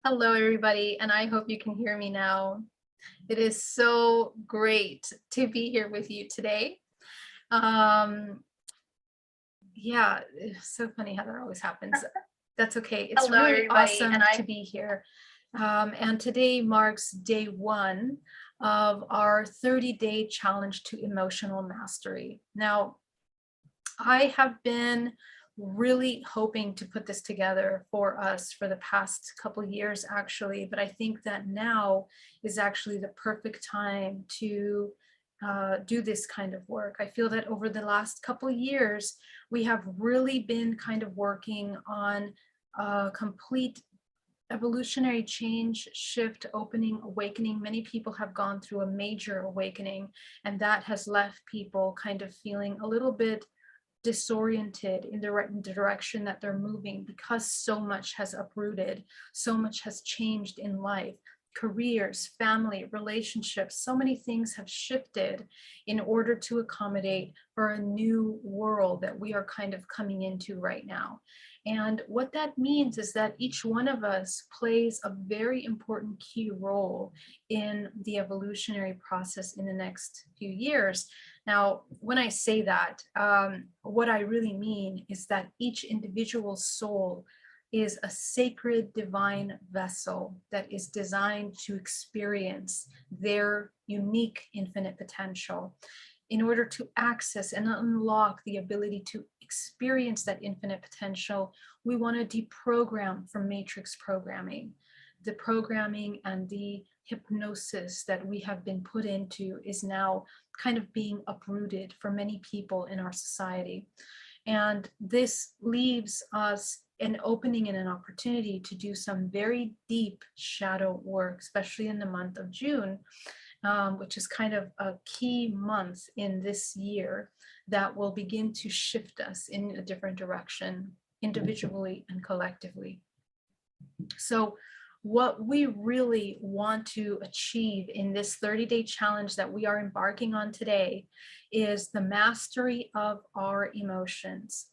Hello, everybody, and I hope you can hear me now. It is so great to be here with you today. Um, yeah, it's so funny how that always happens. That's okay. It's Hello, really everybody, awesome and I to be here. And today marks day one of our 30-day challenge to emotional mastery. Now, I have been really hoping to put this together for us for the past couple years, actually, but I think that now is actually the perfect time to do this kind of work. I feel that over the last couple years, we have really been kind of working on a complete evolutionary change, shift, opening, awakening. Many people have gone through a major awakening, and that has left people kind of feeling a little bit disoriented in the direction that they're moving because so much has uprooted, so much has changed in life. Careers, family, relationships, so many things have shifted in order to accommodate for a new world that we are kind of coming into right now. And what that means is that each one of us plays a very important key role in the evolutionary process in the next few years. Now, when I say that, what I really mean is that each individual soul is a sacred divine vessel that is designed to experience their unique infinite potential. In order to access and unlock the ability to experience that infinite potential, we want to deprogram from matrix programming. The programming and the hypnosis that we have been put into is now kind of being uprooted for many people in our society. And this leaves us an opening and an opportunity to do some very deep shadow work, especially in the month of June, which is kind of a key month in this year that will begin to shift us in a different direction, individually and collectively. So what we really want to achieve in this 30-day challenge that we are embarking on today is the mastery of our emotions.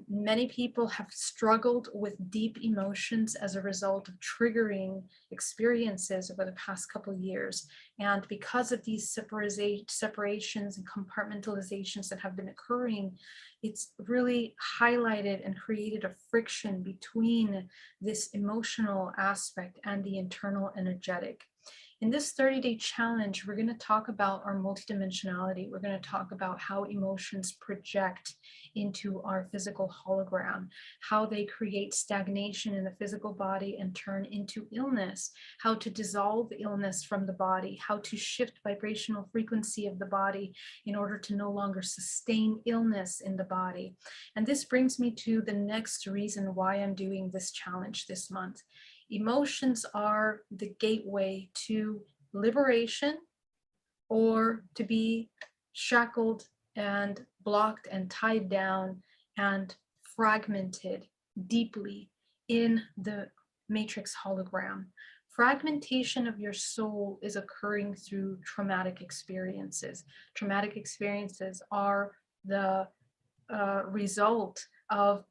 Many people have struggled with deep emotions as a result of triggering experiences over the past couple of years. And because of these separations and compartmentalizations that have been occurring, it's really highlighted and created a friction between this emotional aspect and the internal energetic. In this 30-day challenge, we're going to talk about our multidimensionality. We're going to talk about how emotions project into our physical hologram, how they create stagnation in the physical body and turn into illness, how to dissolve illness from the body, how to shift vibrational frequency of the body in order to no longer sustain illness in the body. And this brings me to the next reason why I'm doing this challenge this month. Emotions are the gateway to liberation or to be shackled and blocked and tied down and fragmented deeply in the matrix hologram. Fragmentation of your soul is occurring through traumatic experiences. Traumatic experiences are the result of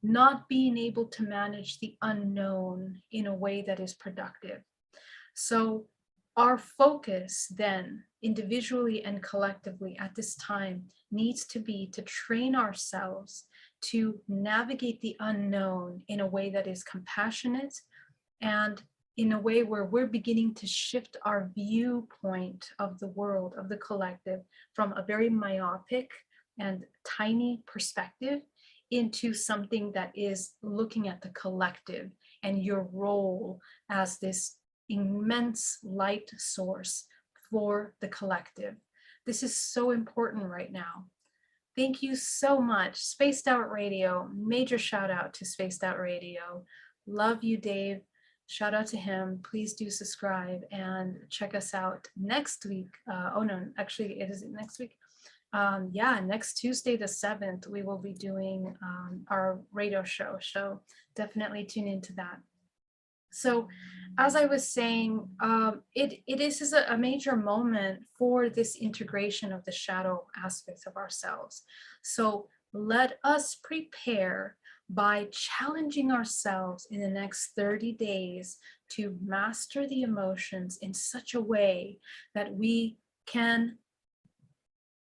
not being able to manage the unknown in a way that is productive. So our focus then, individually and collectively at this time, needs to be to train ourselves to navigate the unknown in a way that is compassionate and in a way where we're beginning to shift our viewpoint of the world, of the collective, from a very myopic and tiny perspective into something that is looking at the collective and your role as this immense light source for the collective. This is so important right now. Thank you so much. Spaced Out Radio, major shout out to Spaced Out Radio. Love you, Dave. Shout out to him. Please do subscribe and check us out next week. Oh no, actually, it is next week. Yeah, next Tuesday, the 7th, we will be doing our radio show. So definitely tune into that. So as I was saying, it is a major moment for this integration of the shadow aspects of ourselves. So let us prepare by challenging ourselves in the next 30 days to master the emotions in such a way that we can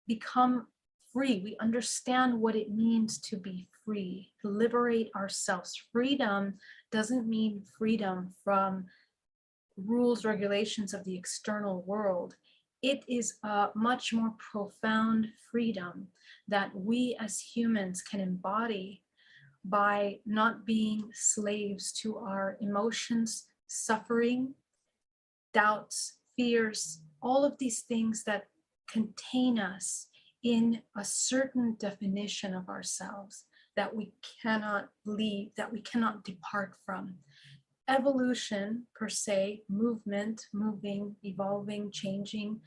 become free. We understand what it means to be free, to liberate ourselves. Freedom doesn't mean freedom from rules, regulations of the external world. It is a much more profound freedom that we as humans can embody by not being slaves to our emotions, suffering, doubts, fears, all of these things that contain us in a certain definition of ourselves that we cannot leave, that we cannot depart from. Evolution per se, movement, moving, evolving, changing,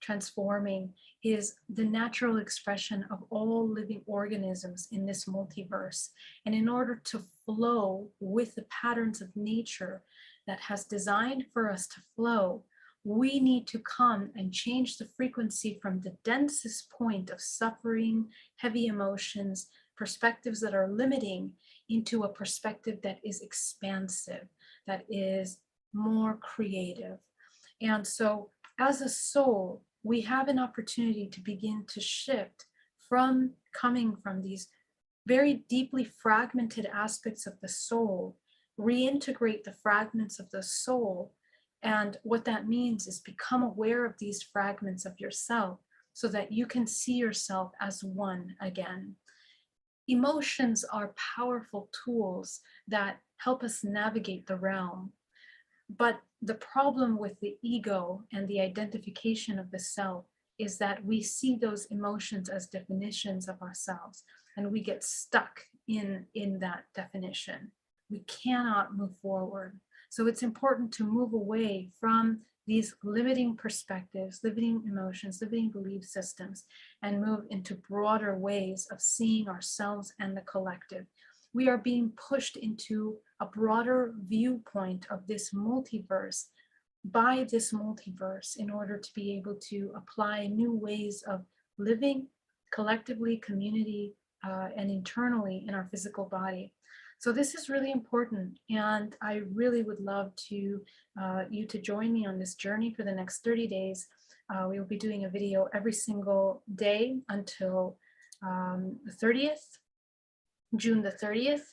transforming, is the natural expression of all living organisms in this multiverse. And in order to flow with the patterns of nature that has designed for us to flow, we need to come and change the frequency from the densest point of suffering, heavy emotions, perspectives that are limiting, into a perspective that is expansive, that is more creative. And so as a soul, we have an opportunity to begin to shift from coming from these very deeply fragmented aspects of the soul, reintegrate the fragments of the soul. And what that means is become aware of these fragments of yourself so that you can see yourself as one again. Emotions are powerful tools that help us navigate the realm. But the problem with the ego and the identification of the self is that we see those emotions as definitions of ourselves, and we get stuck in that definition. We cannot move forward. So it's important to move away from these limiting perspectives, limiting emotions, limiting belief systems, and move into broader ways of seeing ourselves and the collective. We are being pushed into a broader viewpoint of this multiverse by this multiverse in order to be able to apply new ways of living collectively, community, and internally in our physical body. So this is really important, and I really would love to you to join me on this journey for the next 30 days. We will be doing a video every single day until the 30th, June the 30th.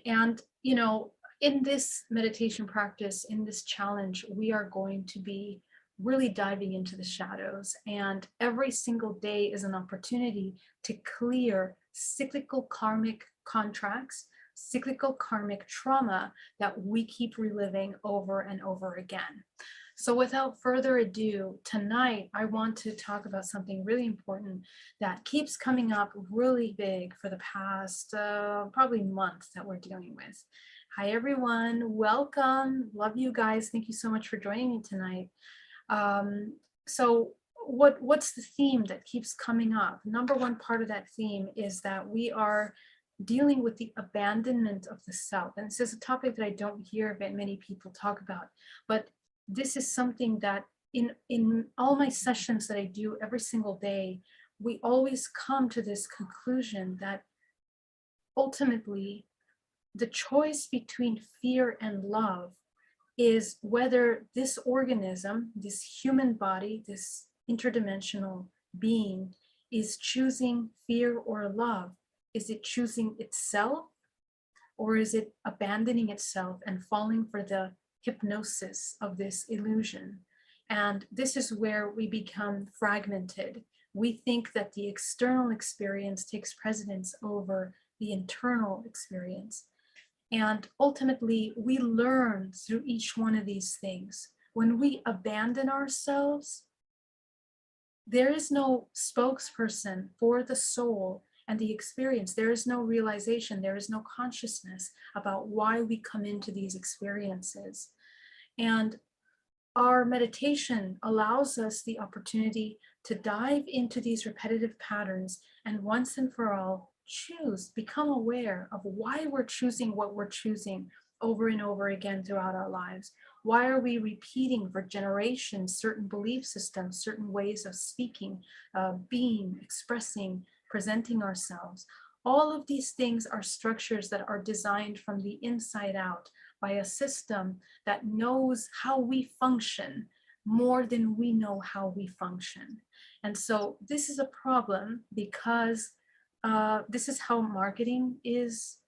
And, you know, in this meditation practice, in this challenge, we are going to be really diving into the shadows. And every single day is an opportunity to clear cyclical karmic contracts, cyclical karmic trauma that we keep reliving over and over again. So without further ado, tonight I want to talk about something really important that keeps coming up really big for the past probably month that we're dealing with. Hi everyone, welcome. Love you guys. Thank you so much for joining me tonight. So what's the theme that keeps coming up? Number one part of that theme is that we are dealing with the abandonment of the self. And this is a topic that I don't hear many people talk about, but this is something that in all my sessions that I do every single day, we always come to this conclusion that ultimately the choice between fear and love is whether this organism, this human body, this interdimensional being is choosing fear or love. Is it choosing itself, or is it abandoning itself and falling for the hypnosis of this illusion? And this is where we become fragmented. We think that the external experience takes precedence over the internal experience. And ultimately, we learn through each one of these things. When we abandon ourselves, there is no spokesperson for the soul and the experience. There is no realization, there is no consciousness about why we come into these experiences. And our meditation allows us the opportunity to dive into these repetitive patterns and once and for all become aware of why we're choosing what we're choosing over and over again throughout our lives. Why are we repeating for generations certain belief systems, certain ways of speaking, being, expressing, presenting ourselves? All of these things are structures that are designed from the inside out by a system that knows how we function more than we know how we function. And so this is a problem because this is how marketing is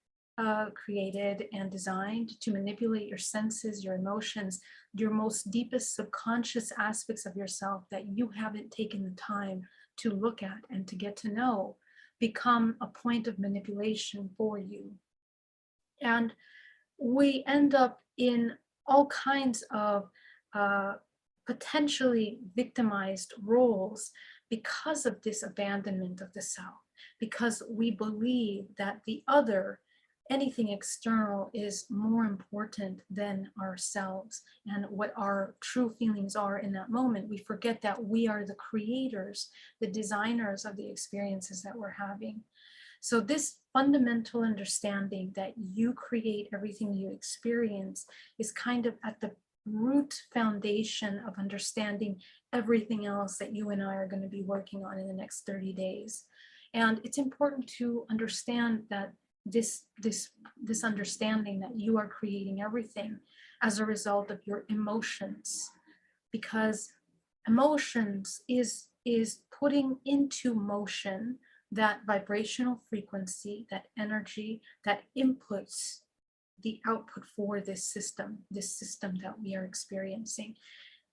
created and designed to manipulate your senses, your emotions, your most deepest subconscious aspects of yourself that you haven't taken the time to look at and to get to know, become a point of manipulation for you. And we end up in all kinds of potentially victimized roles because of this abandonment of the self, because we believe that the other, anything external, is more important than ourselves and what our true feelings are in that moment. We forget that we are the creators, the designers of the experiences that we're having. So this fundamental understanding that you create everything you experience is kind of at the root foundation of understanding everything else that you and I are going to be working on in the next 30 days. And it's important to understand that this understanding that you are creating everything as a result of your emotions, because emotions is putting into motion that vibrational frequency, that energy, that inputs the output for this system that we are experiencing.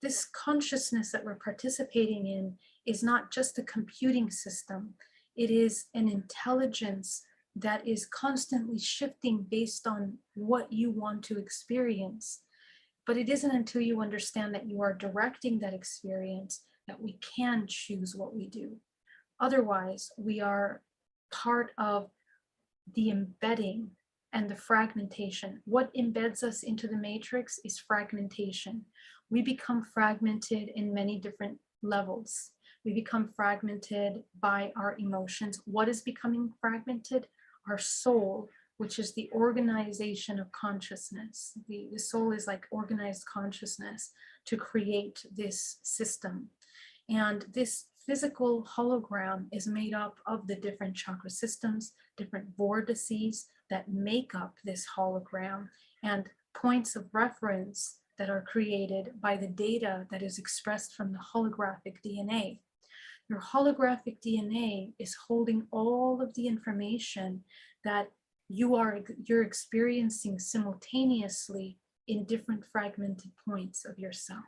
This consciousness that we're participating in is not just a computing system. It is an intelligence that is constantly shifting based on what you want to experience. But it isn't until you understand that you are directing that experience that we can choose what we do. Otherwise, we are part of the embedding and the fragmentation. What embeds us into the matrix is fragmentation. We become fragmented in many different levels. We become fragmented by our emotions. What is becoming fragmented? Our soul, which is the organization of consciousness. The soul is like organized consciousness to create this system. And this physical hologram is made up of the different chakra systems, different vortices that make up this hologram, and points of reference that are created by the data that is expressed from the holographic DNA. Your holographic DNA is holding all of the information that you're experiencing simultaneously in different fragmented points of yourself.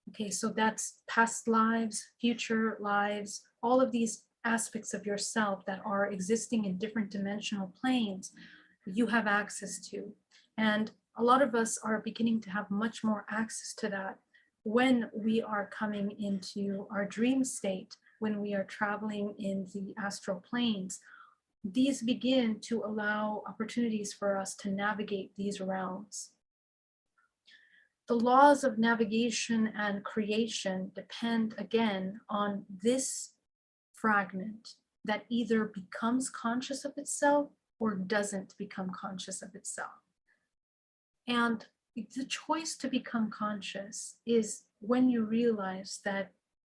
Okay, so that's past lives, future lives, all of these aspects of yourself that are existing in different dimensional planes, you have access to. And a lot of us are beginning to have much more access to that when we are coming into our dream state, when we are traveling in the astral planes. These begin to allow opportunities for us to navigate these realms. The laws of navigation and creation depend again on this fragment that either becomes conscious of itself or doesn't become conscious of itself. And the choice to become conscious is when you realize that,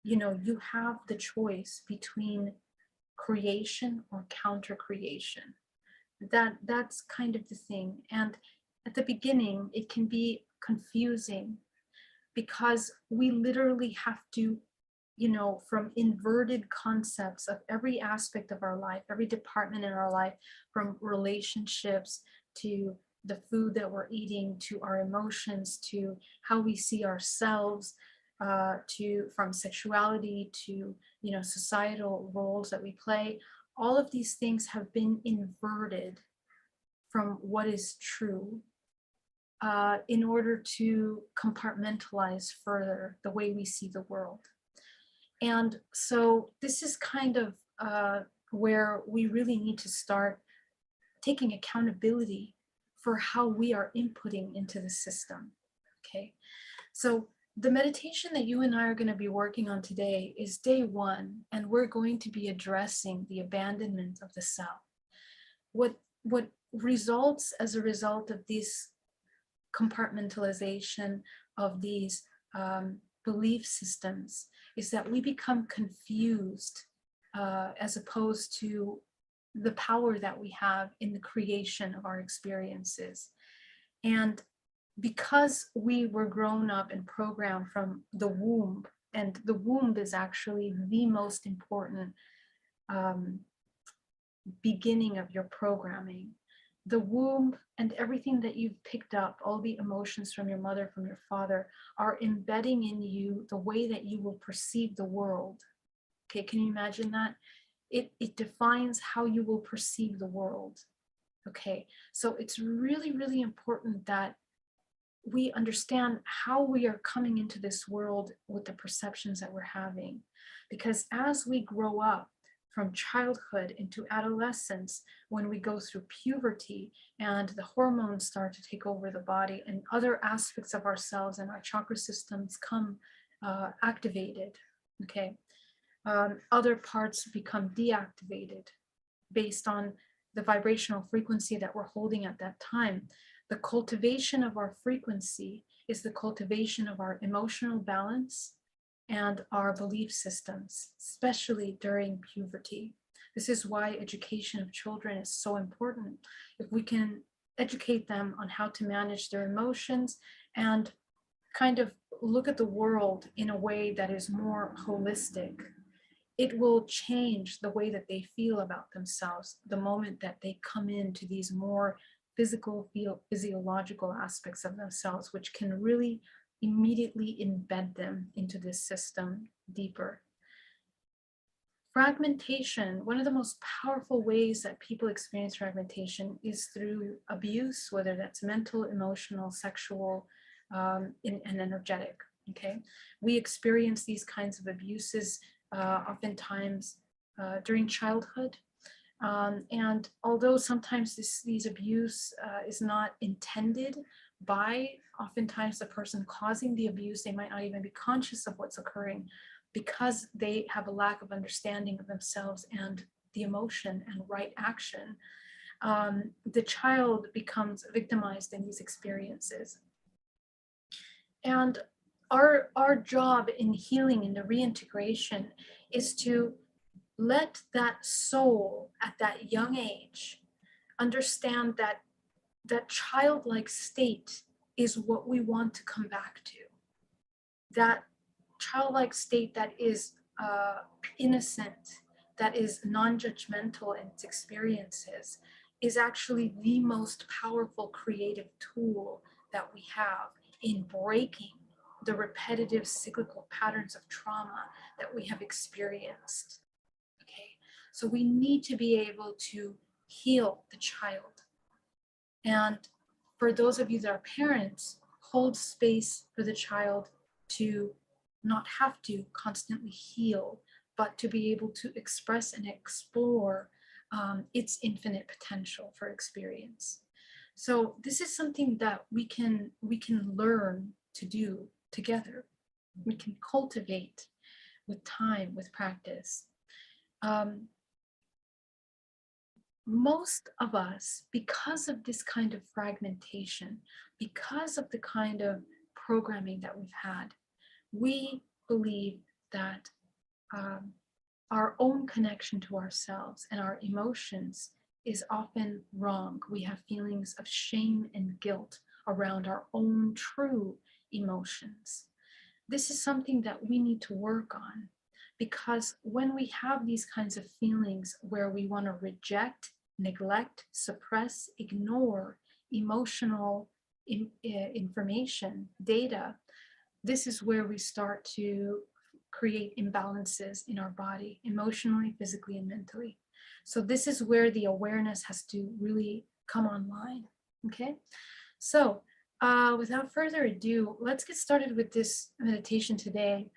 you have the choice between creation or counter creation. That's kind of the thing. And at the beginning, it can be confusing because we literally have to, from inverted concepts of every aspect of our life, every department in our life, from relationships to the food that we're eating, to our emotions, to how we see ourselves, from sexuality to, societal roles that we play. All of these things have been inverted from what is true, in order to compartmentalize further the way we see the world. And so this is kind of where we really need to start taking accountability for how we are inputting into the system. Okay, so the meditation that you and I are going to be working on today is day 1, and we're going to be addressing the abandonment of the self. What results as a result of this compartmentalization of these belief systems is that we become confused, as opposed to the power that we have in the creation of our experiences. And because we were grown up and programmed from the womb, and the womb is actually the most important beginning of your programming. The womb and everything that you've picked up, all the emotions from your mother, from your father, are embedding in you the way that you will perceive the world. Okay, can you imagine that? It defines how you will perceive the world. Okay, so it's really, really important that we understand how we are coming into this world with the perceptions that we're having. Because as we grow up from childhood into adolescence, when we go through puberty and the hormones start to take over the body and other aspects of ourselves and our chakra systems come activated, okay, other parts become deactivated based on the vibrational frequency that we're holding at that time. The cultivation of our frequency is the cultivation of our emotional balance and our belief systems, especially during puberty. This is why education of children is so important. If we can educate them on how to manage their emotions and kind of look at the world in a way that is more holistic, it will change the way that they feel about themselves the moment that they come into these more physiological aspects of themselves, which can really immediately embed them into this system deeper. Fragmentation, one of the most powerful ways that people experience fragmentation is through abuse, whether that's mental, emotional, sexual, and energetic. Okay, we experience these kinds of abuses oftentimes during childhood. And although sometimes these abuse is not intended by oftentimes the person causing the abuse, they might not even be conscious of what's occurring because they have a lack of understanding of themselves and the emotion and right action. The child becomes victimized in these experiences. And our job in healing, in the reintegration, is to let that soul at that young age understand that that childlike state is what we want to come back to. That childlike state that is innocent, that is non-judgmental in its experiences, is actually the most powerful creative tool that we have in breaking the repetitive cyclical patterns of trauma that we have experienced. Okay, so we need to be able to heal the child. And for those of you that are parents, hold space for the child to not have to constantly heal, but to be able to express and explore its infinite potential for experience. So this is something that we can learn to do together. We can cultivate with time, with practice. Most of us, because of this kind of fragmentation, because of the kind of programming that we've had, we believe that our own connection to ourselves and our emotions is often wrong. We have feelings of shame and guilt around our own true emotions. This is something that we need to work on, because when we have these kinds of feelings where we want to reject, neglect, suppress, ignore emotional information, data, this is where we start to create imbalances in our body, emotionally, physically, and mentally. So this is where the awareness has to really come online, okay? So without further ado, let's get started with this meditation today.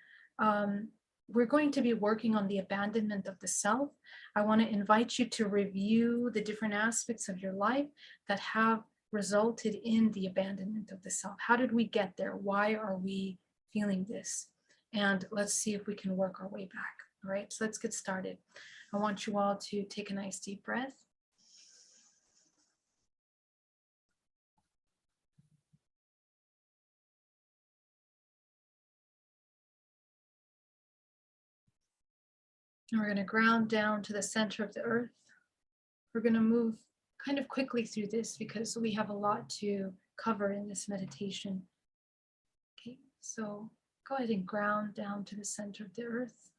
We're going to be working on the abandonment of the self. I want to invite you to review the different aspects of your life that have resulted in the abandonment of the self. How did we get there? Why are we feeling this? And let's see if we can work our way back. All right, so let's get started. I want you all to take a nice deep breath. And we're going to ground down to the center of the earth. We're going to move kind of quickly through this because we have a lot to cover in this meditation. Okay, so go ahead and ground down to the center of the earth.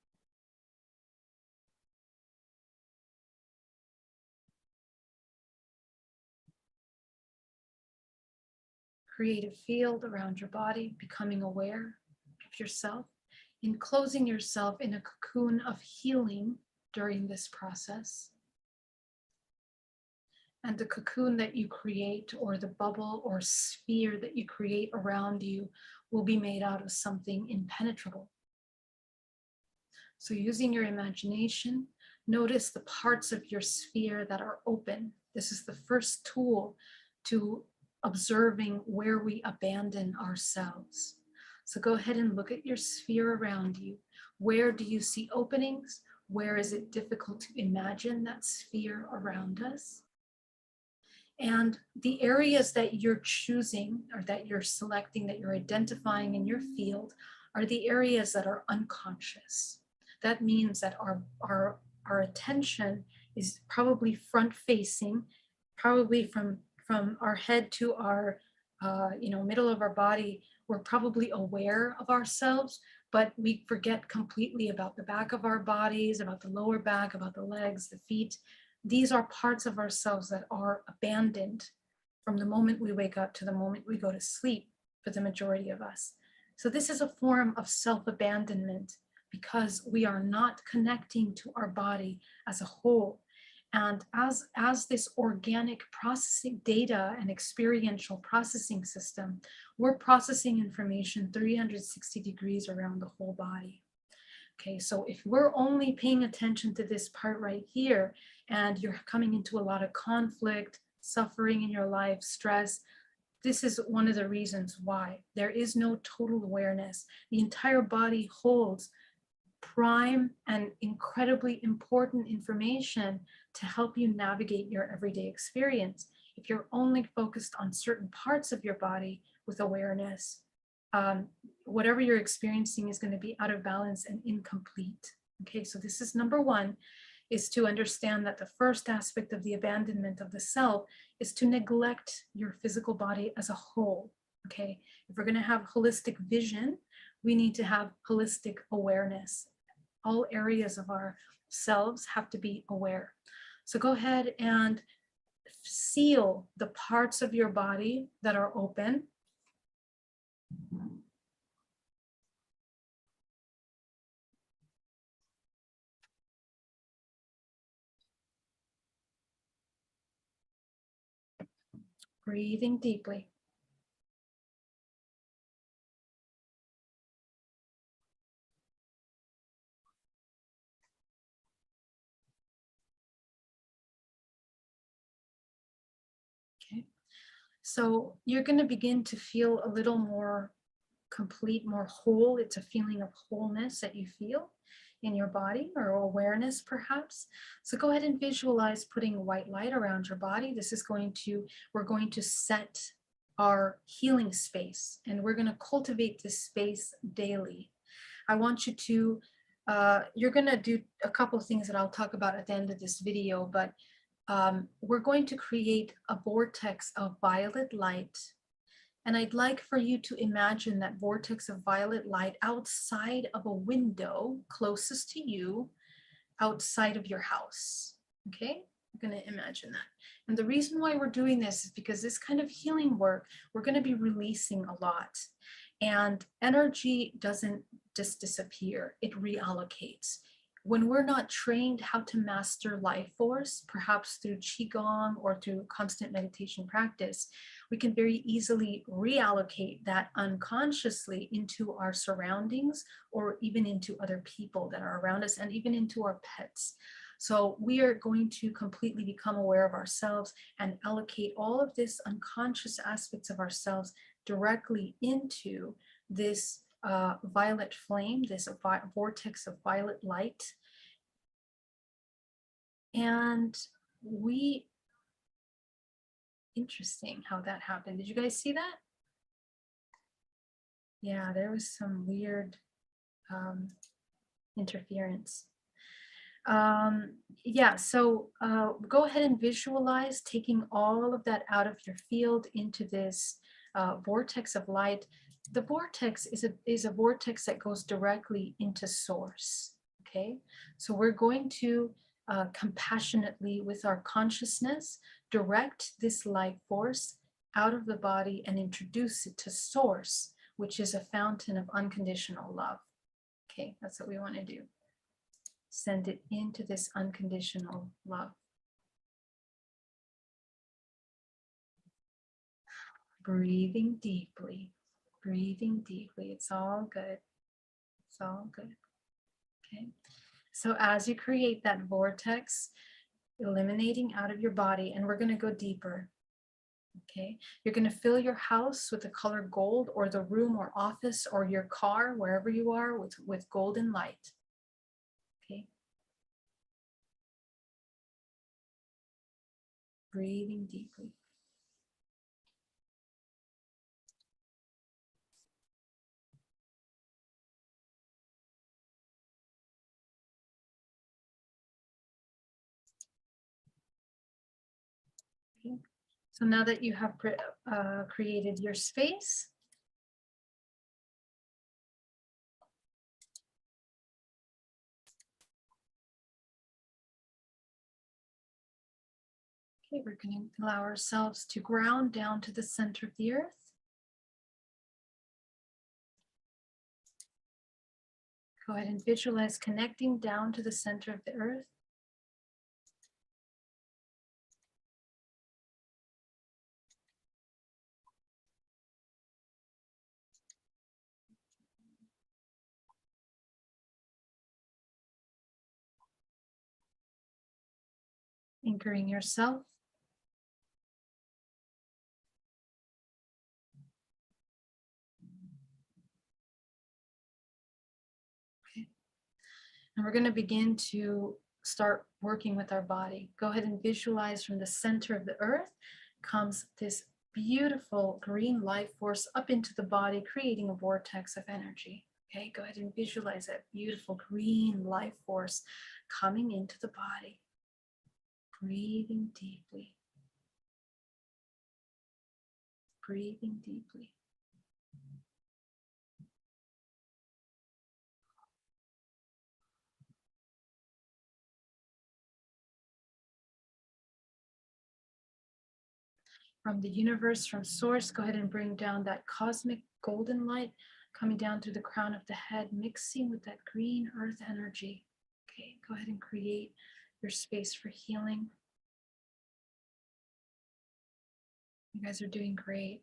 Create a field around your body, becoming aware of yourself, enclosing yourself in a cocoon of healing during this process. And the cocoon that you create, or the bubble or sphere that you create around you, will be made out of something impenetrable. So using your imagination, notice the parts of your sphere that are open. This is the first tool to observing where we abandon ourselves. So go ahead and look at your sphere around you. Where do you see openings? Where is it difficult to imagine that sphere around us? And the areas that you're choosing, or that you're selecting, that you're identifying in your field, are the areas that are unconscious. That means that our attention is probably front facing, probably from our head to our middle of our body. We're probably aware of ourselves, but we forget completely about the back of our bodies, about the lower back, about the legs, the feet. These are parts of ourselves that are abandoned from the moment we wake up to the moment we go to sleep for the majority of us. So this is a form of self-abandonment because we are not connecting to our body as a whole. And as this organic processing data and experiential processing system, we're processing information 360 degrees around the whole body. Okay, so if we're only paying attention to this part right here, and you're coming into a lot of conflict, suffering in your life, stress, this is one of the reasons why. There is no total awareness. The entire body holds prime and incredibly important information to help you navigate your everyday experience. If you're only focused on certain parts of your body with awareness, whatever you're experiencing is going to be out of balance and incomplete. Okay, so this is number one, is to understand that the first aspect of the abandonment of the self is to neglect your physical body as a whole. Okay, if we're going to have holistic vision, we need to have holistic awareness. All areas of ourselves have to be aware. So go ahead and seal the parts of your body that are open. Breathing deeply. Okay, so you're going to begin to feel a little more complete, more whole. It's a feeling of wholeness that you feel in your body, or awareness perhaps. So go ahead and visualize putting white light around your body. This is we're going to set our healing space, and we're going to cultivate this space daily. I want you to, you're going to do a couple of things that I'll talk about at the end of this video, but we're going to create a vortex of violet light. And I'd like for you to imagine that vortex of violet light outside of a window closest to you, outside of your house. Okay, I'm going to imagine that. And the reason why we're doing this is because this kind of healing work, we're going to be releasing a lot. And energy doesn't just disappear, it reallocates. When we're not trained how to master life force, perhaps through Qigong or through constant meditation practice, we can very easily reallocate that unconsciously into our surroundings, or even into other people that are around us, and even into our pets. So we are going to completely become aware of ourselves and allocate all of this unconscious aspects of ourselves directly into this violet flame, this vortex of violet light. And interesting how that happened. Did you guys see that? Yeah, there was some weird interference. Yeah, so go ahead and visualize taking all of that out of your field into this vortex of light. The vortex is a vortex that goes directly into source. Okay, so we're going to compassionately, with our consciousness, direct this light force out of the body and introduce it to source, which is a fountain of unconditional love. Okay, that's what we want to do. Send it into this unconditional love. Breathing deeply, breathing deeply. It's all good. It's all good. Okay. So as you create that vortex, eliminating out of your body, and we're going to go deeper. Okay. You're going to fill your house with the color gold, or the room or office or your car, wherever you are, with golden light. Okay. Breathing deeply. Okay. So now that you have created your space, okay, we're going to allow ourselves to ground down to the center of the earth. Go ahead and visualize connecting down to the center of the earth. Anchoring yourself. Okay. And we're going to begin to start working with our body. Go ahead and visualize from the center of the earth comes this beautiful green life force up into the body, creating a vortex of energy. Okay, go ahead and visualize that beautiful green life force coming into the body. Breathing deeply. Breathing deeply. From the universe, from source, go ahead and bring down that cosmic golden light coming down through the crown of the head, mixing with that green earth energy. Okay, go ahead and create your space for healing. You guys are doing great.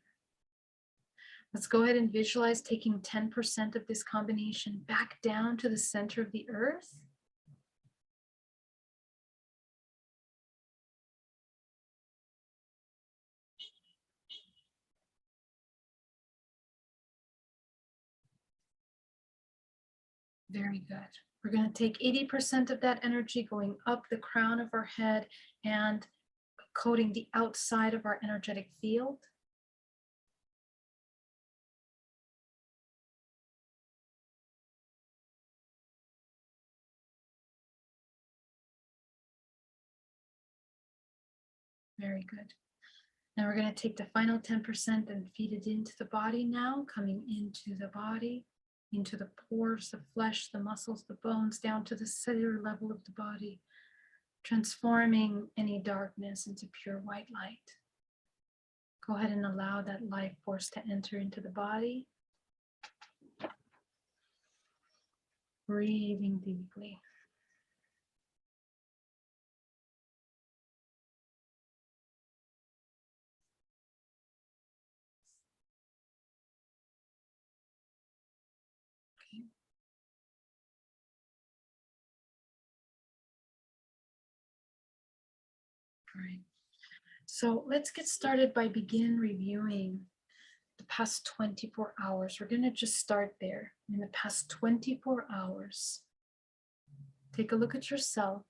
Let's go ahead and visualize taking 10% of this combination back down to the center of the earth. Very good. We're going to take 80% of that energy going up the crown of our head and coating the outside of our energetic field. Very good. Now we're going to take the final 10% and feed it into the body now, coming into the body, into the pores, the flesh, the muscles, the bones, down to the cellular level of the body, transforming any darkness into pure white light. Go ahead and allow that life force to enter into the body. Breathing deeply. Okay. All right. So let's get started by begin reviewing the past 24 hours. We're going to just start there. In the past 24 hours, take a look at yourself.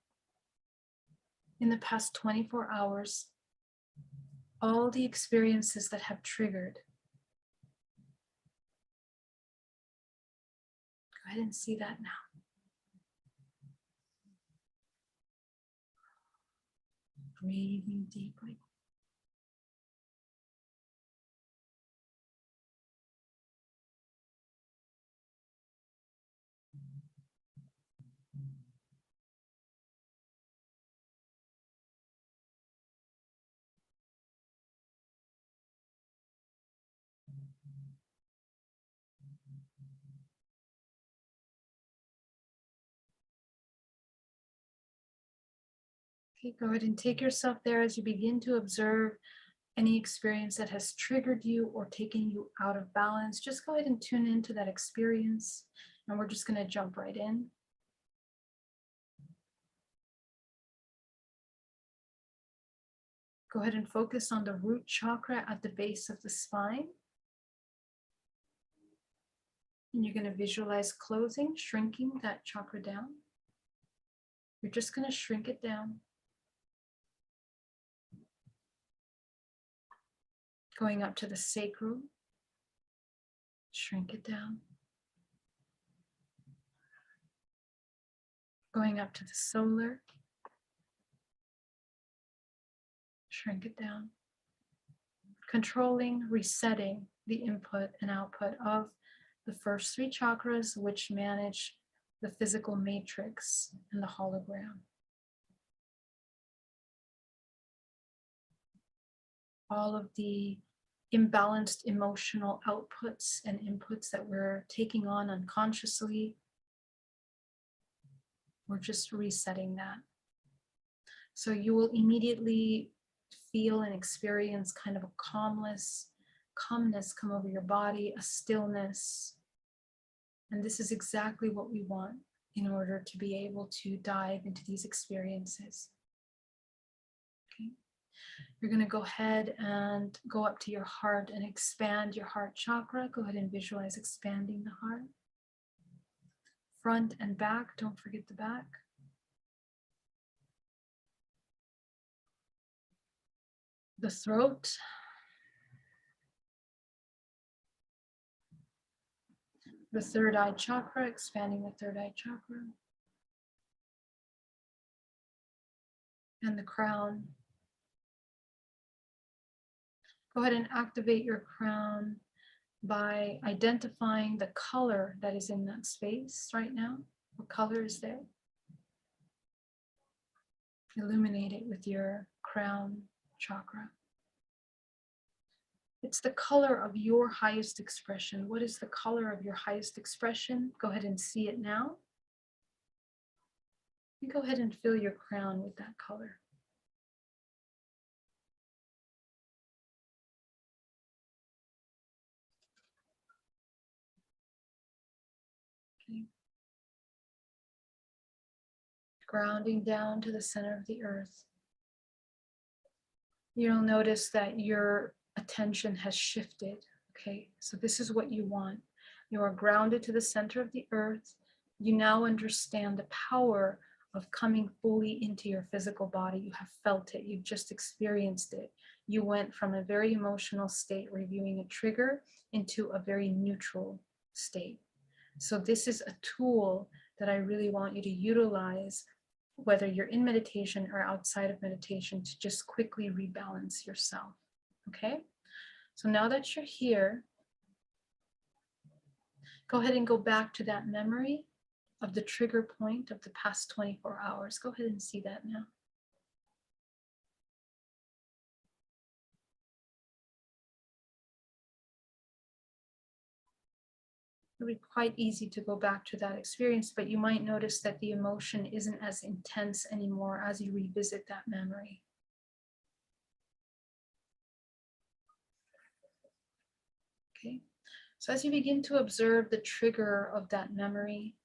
In the past 24 hours, all the experiences that have triggered. Go ahead and see that now. Breathing deeply. Okay, go ahead and take yourself there as you begin to observe any experience that has triggered you or taken you out of balance. Just go ahead and tune into that experience, and we're just going to jump right in. Go ahead and focus on the root chakra at the base of the spine. And you're going to visualize closing, shrinking that chakra down. You're just going to shrink it down. Going up to the sacral, shrink it down. Going up to the solar, shrink it down. Controlling, resetting the input and output of the first three chakras, which manage the physical matrix and the hologram. All of the imbalanced emotional outputs and inputs that we're taking on unconsciously, we're just resetting that. So you will immediately feel and experience kind of a calmness come over your body, a stillness. And this is exactly what we want in order to be able to dive into these experiences. Okay. You're going to go ahead and go up to your heart and expand your heart chakra. Go ahead and visualize expanding the heart. Front and back, don't forget the back. The throat. The third eye chakra, expanding the third eye chakra. And the crown. Go ahead and activate your crown by identifying the color that is in that space right now. What color is there? Illuminate it with your crown chakra. It's the color of your highest expression. What is the color of your highest expression? Go ahead and see it now. And go ahead and fill your crown with that color. Okay. Grounding down to the center of the earth. You'll notice that your attention has shifted. Okay, so this is what you want. You are grounded to the center of the earth. You now understand the power of coming fully into your physical body. You have felt it. You've just experienced it. You went from a very emotional state, reviewing a trigger, into a very neutral state. So this is a tool that I really want you to utilize, whether you're in meditation or outside of meditation, to just quickly rebalance yourself. Okay? So now that you're here, go ahead and go back to that memory of the trigger point of the past 24 hours. Go ahead and see that now. It would be quite easy to go back to that experience, but you might notice that the emotion isn't as intense anymore as you revisit that memory. Okay, so as you begin to observe the trigger of that memory,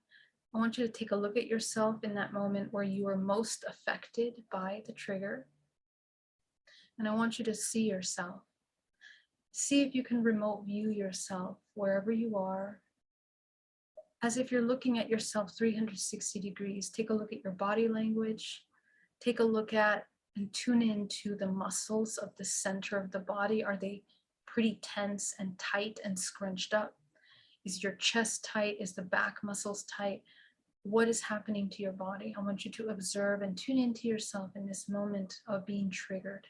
I want you to take a look at yourself in that moment where you were most affected by the trigger. And I want you to see yourself. See if you can remote view yourself wherever you are, as if you're looking at yourself 360 degrees. Take a look at your body language. Take a look at and tune into the muscles of the center of the body. Are they pretty tense and tight and scrunched up? Is your chest tight? Is the back muscles tight? what is happening to your body. I want you to observe and tune into yourself in this moment of being triggered.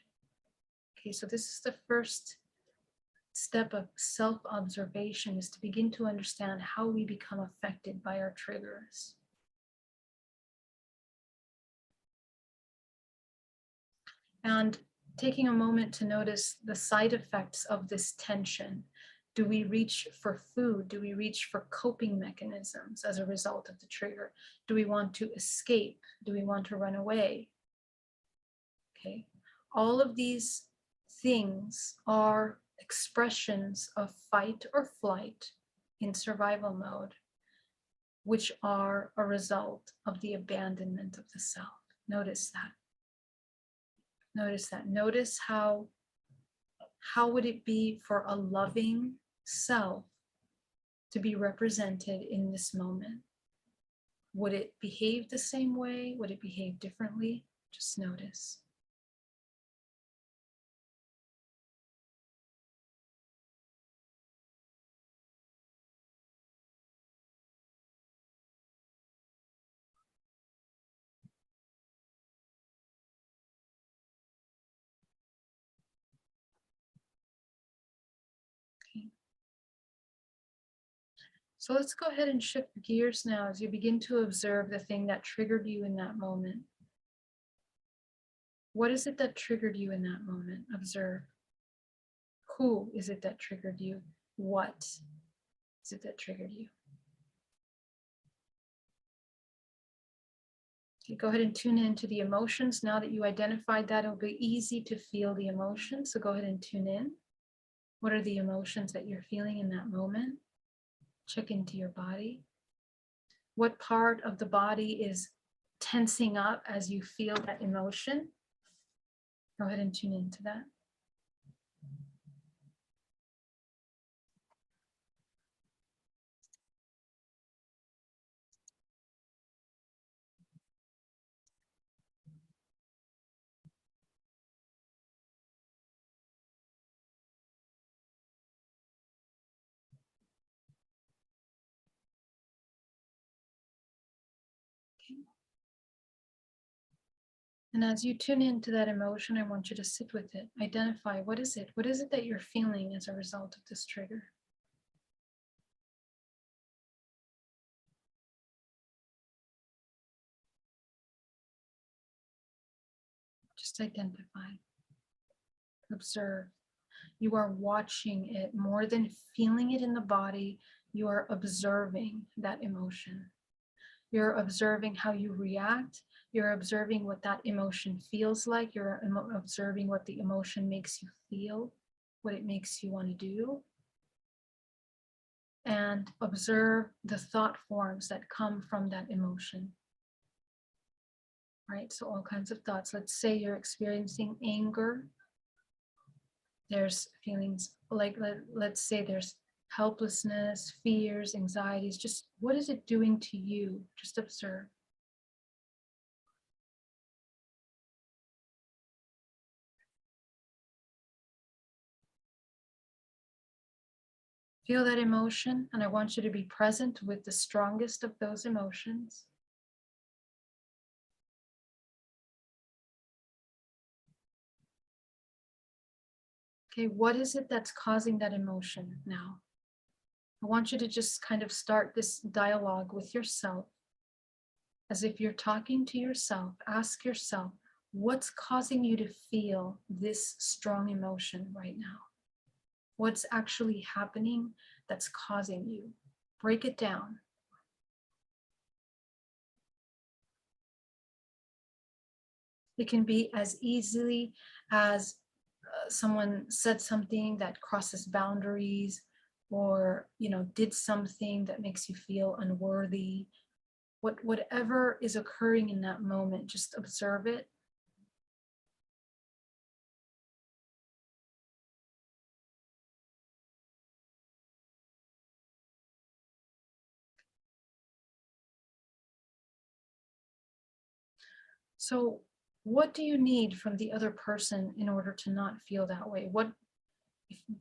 Okay, so this is the first step of self-observation, is to begin to understand how we become affected by our triggers. And taking a moment to notice the side effects of this tension. Do we reach for food? Do we reach for coping mechanisms as a result of the trigger? Do we want to escape? Do we want to run away? Okay, all of these things are expressions of fight or flight in survival mode, which are a result of the abandonment of the self. Notice that. Notice that. Notice how would it be for a loving self to be represented in this moment? Would it behave the same way? Would it behave differently? Just notice. Okay. So let's go ahead and shift gears now as you begin to observe the thing that triggered you in that moment. What is it that triggered you in that moment? Observe. Who is it that triggered you? What is it that triggered you? Okay, go ahead and tune into the emotions. Now that you identified that, it'll be easy to feel the emotions. So go ahead and tune in. What are the emotions that you're feeling in that moment? Check into your body. What part of the body is tensing up as you feel that emotion? Go ahead and tune into that. Okay. And as you tune into that emotion, I want you to sit with it. Identify, what is it? What is it that you're feeling as a result of this trigger? Just identify. Observe. You are watching it more than feeling it in the body. You are observing that emotion. You're observing how you react. You're observing what that emotion feels like. You're observing what the emotion makes you feel, what it makes you want to do. And observe the thought forms that come from that emotion. Right? So all kinds of thoughts. Let's say you're experiencing anger. There's feelings like, let's say there's helplessness, fears, anxieties. Just what is it doing to you? Just observe. Feel that emotion, and I want you to be present with the strongest of those emotions. Okay, what is it that's causing that emotion now? I want you to just kind of start this dialogue with yourself. As if you're talking to yourself, ask yourself, what's causing you to feel this strong emotion right now? What's actually happening that's causing you? Break it down. It can be as easily as someone said something that crosses boundaries, or did something that makes you feel unworthy. Whatever is occurring in that moment, just observe it. So what do you need from the other person in order to not feel that way? What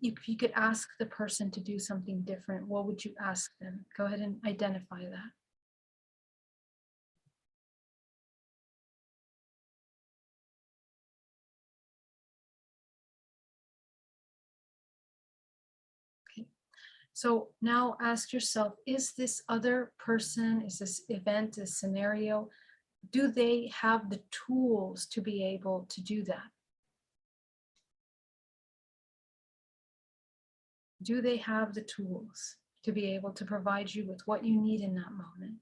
if you could ask the person to do something different, what would you ask them? Go ahead and identify that. So now ask yourself, is this other person, is this event, this scenario, do they have the tools to be able to do that? Do they have the tools to be able to provide you with what you need in that moment?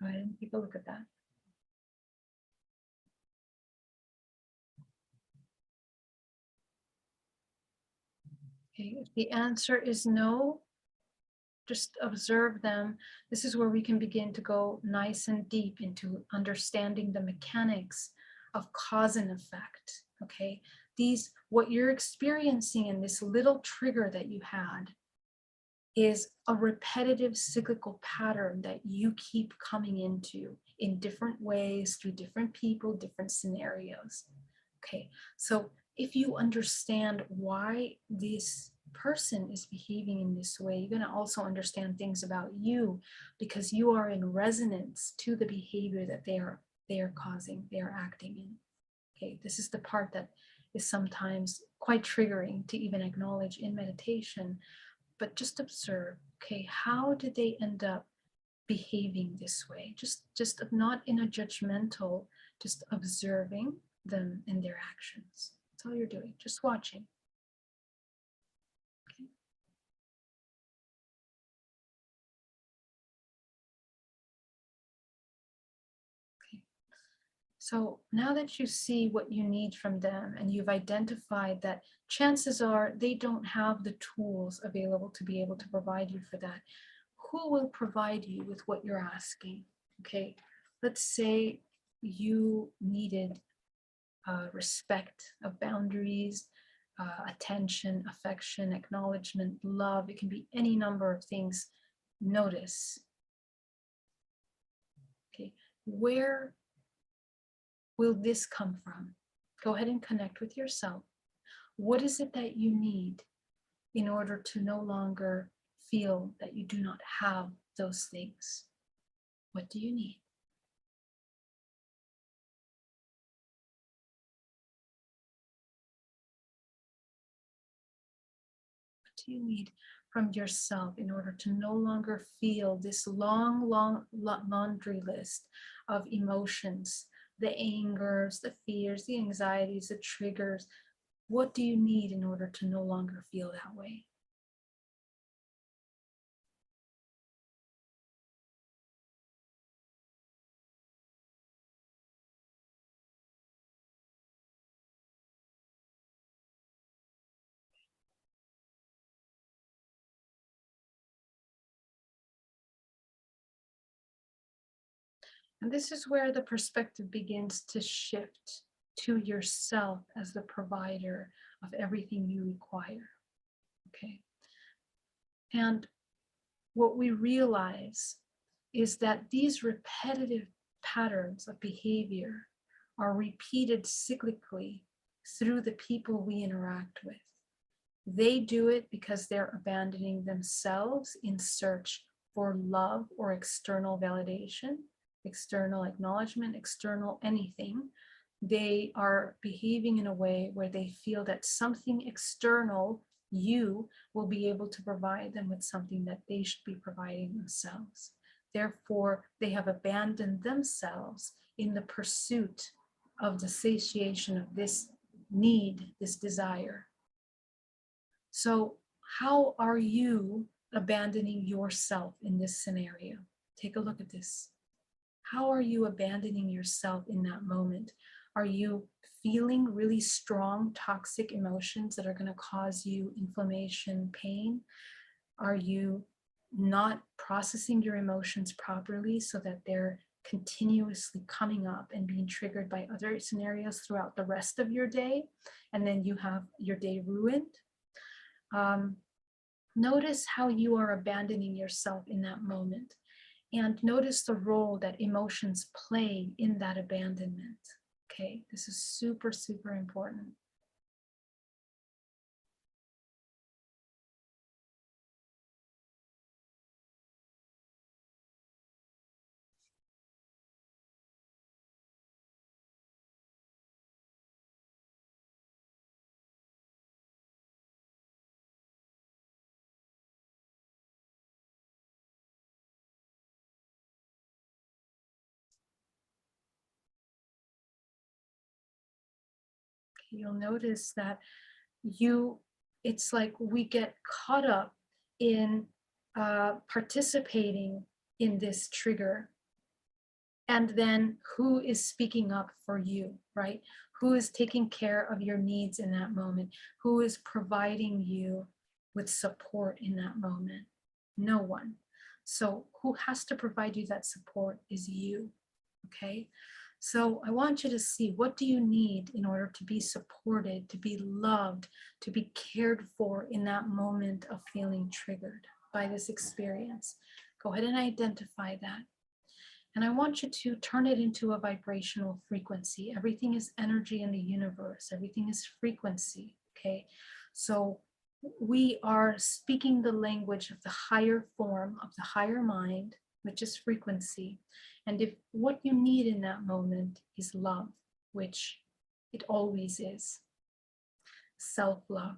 Go ahead and take a look at that. Okay, if the answer is no, just observe them. This is where we can begin to go nice and deep into understanding the mechanics of cause and effect. Okay, what you're experiencing in this little trigger that you had is a repetitive cyclical pattern that you keep coming into in different ways through different people, different scenarios. Okay, so if you understand why this person is behaving in this way, you're going to also understand things about you, because you are in resonance to the behavior that they are causing, they are acting in. Okay, this is the part that is sometimes quite triggering to even acknowledge in meditation. But just observe, okay, how did they end up behaving this way? Just not in a judgmental, just observing them in their actions. That's all you're doing, just watching. Okay. Okay. So now that you see what you need from them and you've identified that chances are they don't have the tools available to be able to provide you for that, who will provide you with what you're asking? Okay, let's say you needed respect of boundaries, attention, affection, acknowledgement, love. It can be any number of things. Notice, okay, where will this come from? Go ahead and connect with yourself. What is it that you need in order to no longer feel that you do not have those things? What do you need? Do you need from yourself in order to no longer feel this long laundry list of emotions, the angers, the fears, the anxieties, the triggers? What do you need in order to no longer feel that way? And this is where the perspective begins to shift to yourself as the provider of everything you require. Okay. And what we realize is that these repetitive patterns of behavior are repeated cyclically through the people we interact with. They do it because they're abandoning themselves in search for love or external validation, external acknowledgement, external anything. They are behaving in a way where they feel that something external, you, will be able to provide them with something that they should be providing themselves. Therefore, they have abandoned themselves in the pursuit of the satiation of this need, this desire. So how are you abandoning yourself in this scenario? Take a look at this. How are you abandoning yourself in that moment? Are you feeling really strong, toxic emotions that are going to cause you inflammation, pain? Are you not processing your emotions properly so that they're continuously coming up and being triggered by other scenarios throughout the rest of your day? And then you have your day ruined. Notice how you are abandoning yourself in that moment, and notice the role that emotions play in that abandonment. Okay, this is super, super important. You'll notice that it's like we get caught up in participating in this trigger. And then who is speaking up for you, right? Who is taking care of your needs in that moment? Who is providing you with support in that moment? No one. So who has to provide you that support is you, okay? So I want you to see, what do you need in order to be supported, to be loved, to be cared for in that moment of feeling triggered by this experience? Go ahead and identify that. And I want you to turn it into a vibrational frequency. Everything is energy in the universe. Everything is frequency, okay? So we are speaking the language of the higher form, of the higher mind, which is frequency. And if what you need in that moment is love, which it always is, self-love,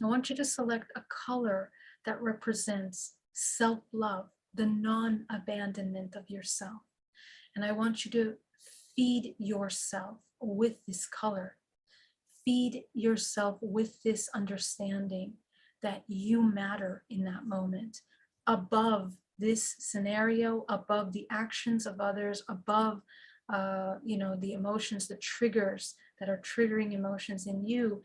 I want you to select a color that represents self-love, the non-abandonment of yourself. And I want you to feed yourself with this color. Feed yourself with this understanding that you matter in that moment, above this scenario, above the actions of others, above the emotions, the triggers that are triggering emotions in you,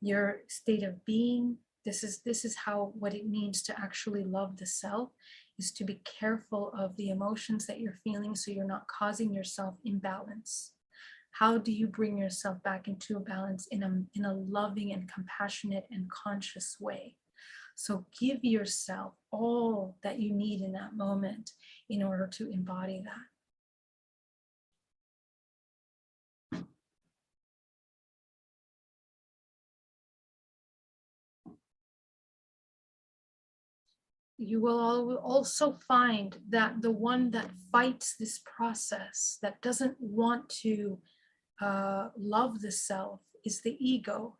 your state of being. This is how, what it means to actually love the self, is to be careful of the emotions that you're feeling so you're not causing yourself imbalance. How do you bring yourself back into a balance in a loving and compassionate and conscious way? So give yourself all that you need in that moment in order to embody that. You will also find that the one that fights this process, that doesn't want to love the self, is the ego.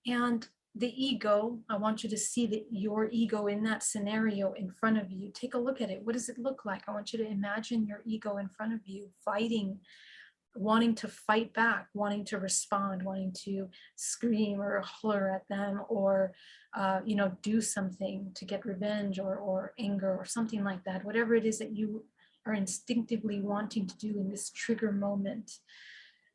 And the ego, I want you to see that your ego in that scenario in front of you. Take a look at it. What does it look like? I want you to imagine your ego in front of you, fighting, wanting to fight back, wanting to respond, wanting to scream or holler at them, or do something to get revenge or anger or something like that. Whatever it is that you are instinctively wanting to do in this trigger moment,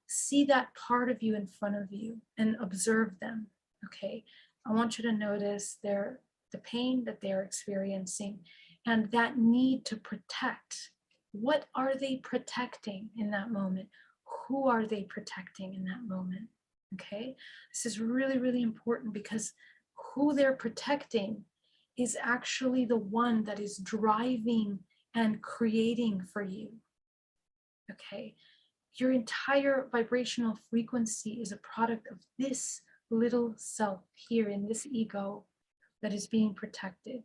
see that part of you in front of you and observe them. Okay, I want you to notice the pain that they're experiencing and that need to protect. What are they protecting in that moment? Who are they protecting in that moment? Okay, this is really, really important, because who they're protecting is actually the one that is driving and creating for you. Okay, your entire vibrational frequency is a product of this little self here in this ego that is being protected.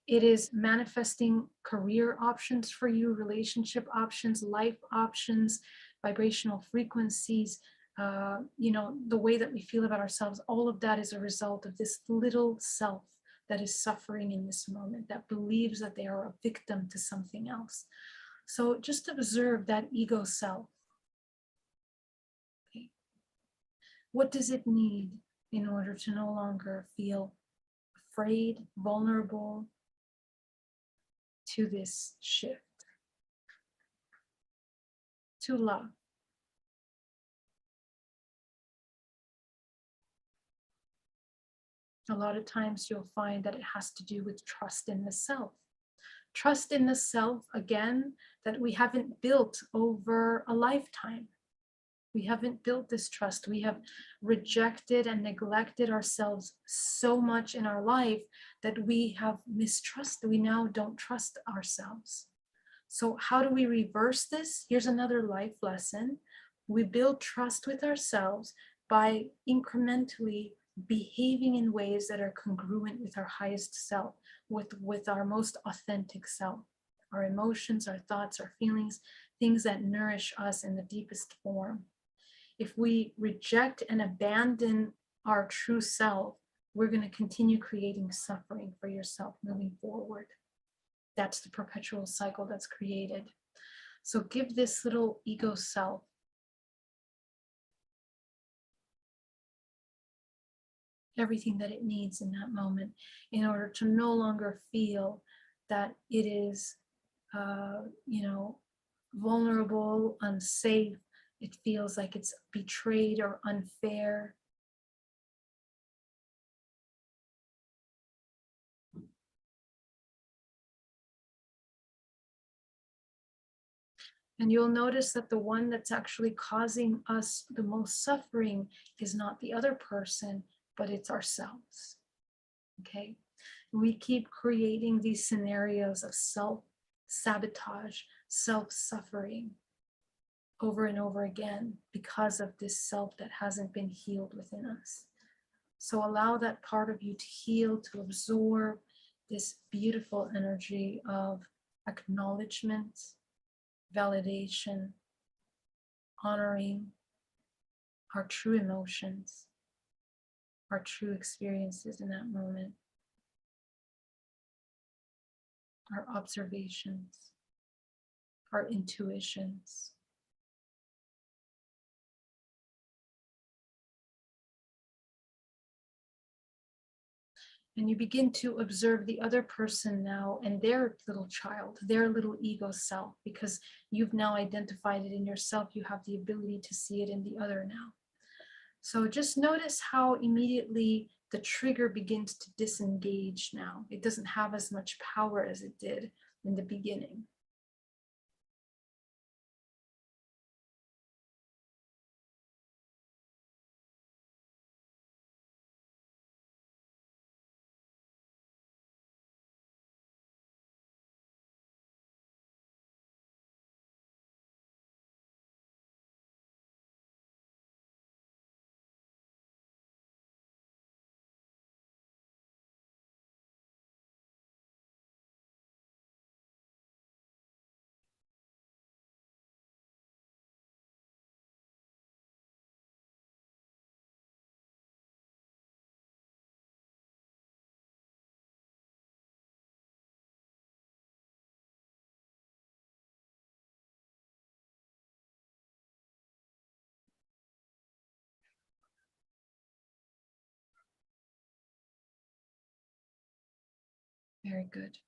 It is manifesting career options for you, relationship options, life options, vibrational frequencies, the way that we feel about ourselves. All of that is a result of this little self that is suffering in this moment, that believes that they are a victim to something else. So just observe that ego self. Okay. What does it need in order to no longer feel afraid, vulnerable to this shift? To love. A lot of times you'll find that it has to do with trust in the self. Trust in the self, again, that we haven't built over a lifetime. We haven't built this trust. We have rejected and neglected ourselves so much in our life that we have mistrusted. We now don't trust ourselves. So how do we reverse this? Here's another life lesson. We build trust with ourselves by incrementally behaving in ways that are congruent with our highest self, with our most authentic self, our emotions, our thoughts, our feelings, things that nourish us in the deepest form. If we reject and abandon our true self, we're going to continue creating suffering for yourself moving forward. That's the perpetual cycle that's created. So give this little ego self everything that it needs in that moment in order to no longer feel that it is, vulnerable, unsafe. It feels like it's betrayed or unfair. And you'll notice that the one that's actually causing us the most suffering is not the other person, but it's ourselves. Okay? We keep creating these scenarios of self-sabotage, self-suffering over and over again because of this self that hasn't been healed within us. So allow that part of you to heal, to absorb this beautiful energy of acknowledgement, validation, honoring our true emotions, our true experiences in that moment, our observations, our intuitions. And you begin to observe the other person now and their little child, their little ego self, because you've now identified it in yourself. You have the ability to see it in the other now. So just notice how immediately the trigger begins to disengage now. It doesn't have as much power as it did in the beginning. Very good.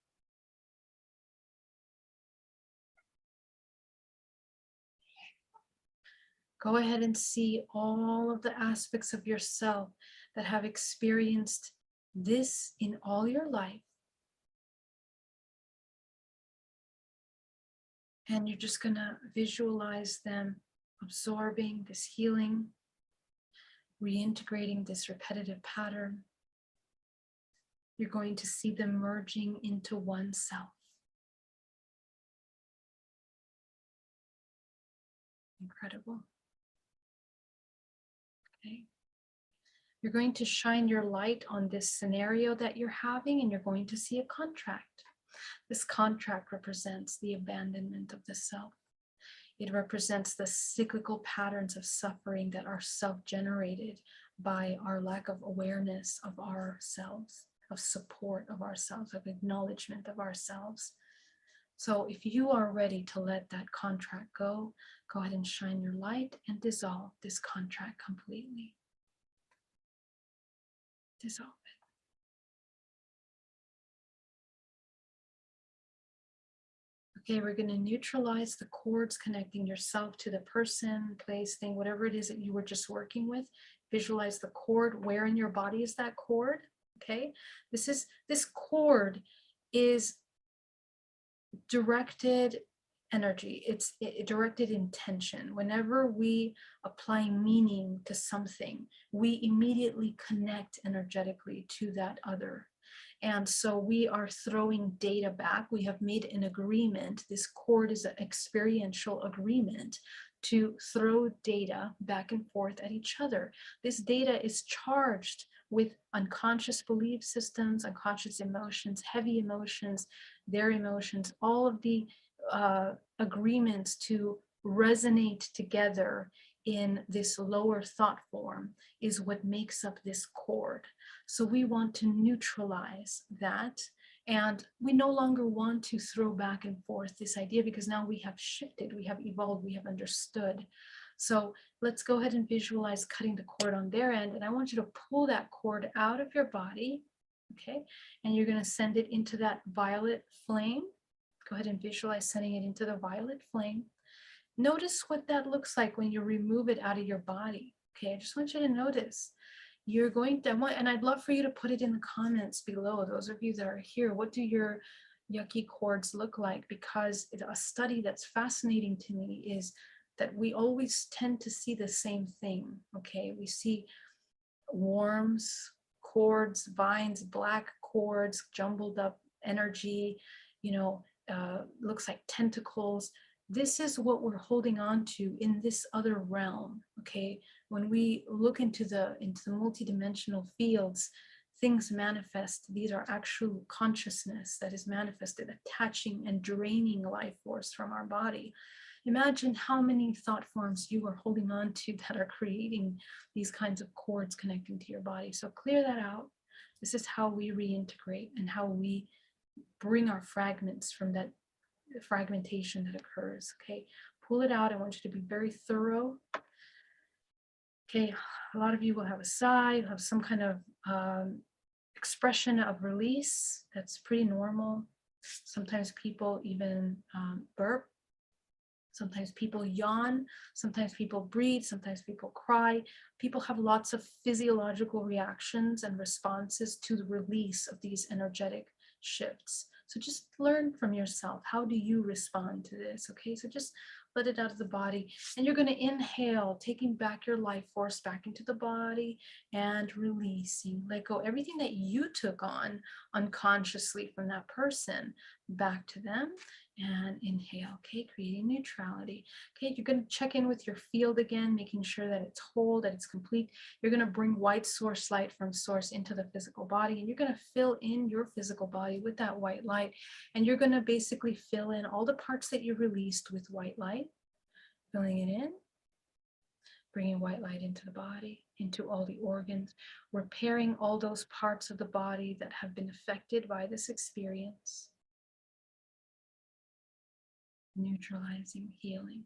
Go ahead and see all of the aspects of yourself that have experienced this in all your life. And you're just going to visualize them absorbing this healing, reintegrating this repetitive pattern. You're going to see them merging into one self. Incredible. Okay. You're going to shine your light on this scenario that you're having, and you're going to see a contract. This contract represents the abandonment of the self. It represents the cyclical patterns of suffering that are self-generated by our lack of awareness of ourselves, of support of ourselves, of acknowledgement of ourselves. So if you are ready to let that contract go ahead and shine your light and dissolve this contract completely. Dissolve it. Okay, we're going to neutralize the cords connecting yourself to the person, place, thing, whatever it is that you were just working with. Visualize the cord. Where in your body is that cord? Okay, this cord is directed energy. It's directed intention. Whenever we apply meaning to something, we immediately connect energetically to that other. And so we are throwing data back. We have made an agreement. This cord is an experiential agreement to throw data back and forth at each other. This data is charged with unconscious belief systems, unconscious emotions, heavy emotions, their emotions, all of the agreements to resonate together in this lower thought form is what makes up this cord. So we want to neutralize that. And we no longer want to throw back and forth this idea, because now we have shifted, we have evolved, we have understood. So let's go ahead and visualize cutting the cord on their end. And I want you to pull that cord out of your body. Okay. And you're going to send it into that violet flame. Go ahead and visualize sending it into the violet flame. Notice what that looks like when you remove it out of your body. Okay. I just want you to notice. You're going to, and I'd love for you to put it in the comments below. Those of you that are here, what do your yucky cords look like? Because a study that's fascinating to me is that we always tend to see the same thing. Okay, we see worms, cords, vines, black cords, jumbled up energy, looks like tentacles. This is what we're holding on to in this other realm. Okay, when we look into the multidimensional fields, things manifest. These are actual consciousness that is manifested, attaching and draining life force from our body. Imagine how many thought forms you are holding on to that are creating these kinds of cords connecting to your body. So clear that out. This is how we reintegrate and how we bring our fragments from that fragmentation that occurs. Okay, pull it out. I want you to be very thorough. Okay, a lot of you will have a sigh, you'll have some kind of expression of release. That's pretty normal. Sometimes people even burp. Sometimes people yawn, sometimes people breathe, sometimes people cry. People have lots of physiological reactions and responses to the release of these energetic shifts. So just learn from yourself. How do you respond to this? Okay, so just let it out of the body. And you're going to inhale, taking back your life force back into the body and releasing. Let go everything that you took on unconsciously from that person back to them. And inhale, okay, creating neutrality. Okay, you're going to check in with your field again, making sure that it's whole, that it's complete. You're going to bring white source light from source into the physical body, and you're going to fill in your physical body with that white light. And you're going to basically fill in all the parts that you released with white light, filling it in, bringing white light into the body, into all the organs, repairing all those parts of the body that have been affected by this experience. Neutralizing, healing.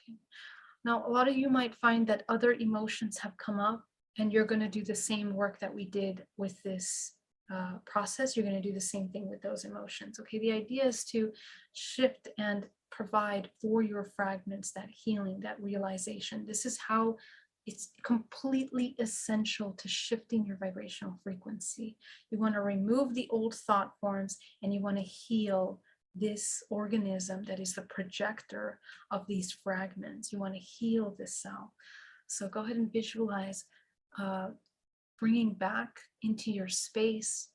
Okay. Now, a lot of you might find that other emotions have come up, and you're going to do the same work that we did with this process. You're going to do the same thing with those emotions. Okay, the idea is to shift and provide for your fragments that healing, that realization. This is how it's completely essential to shifting your vibrational frequency. You want to remove the old thought forms, and you want to heal this organism that is the projector of these fragments. You want to heal this cell. So go ahead and visualize bringing back into your space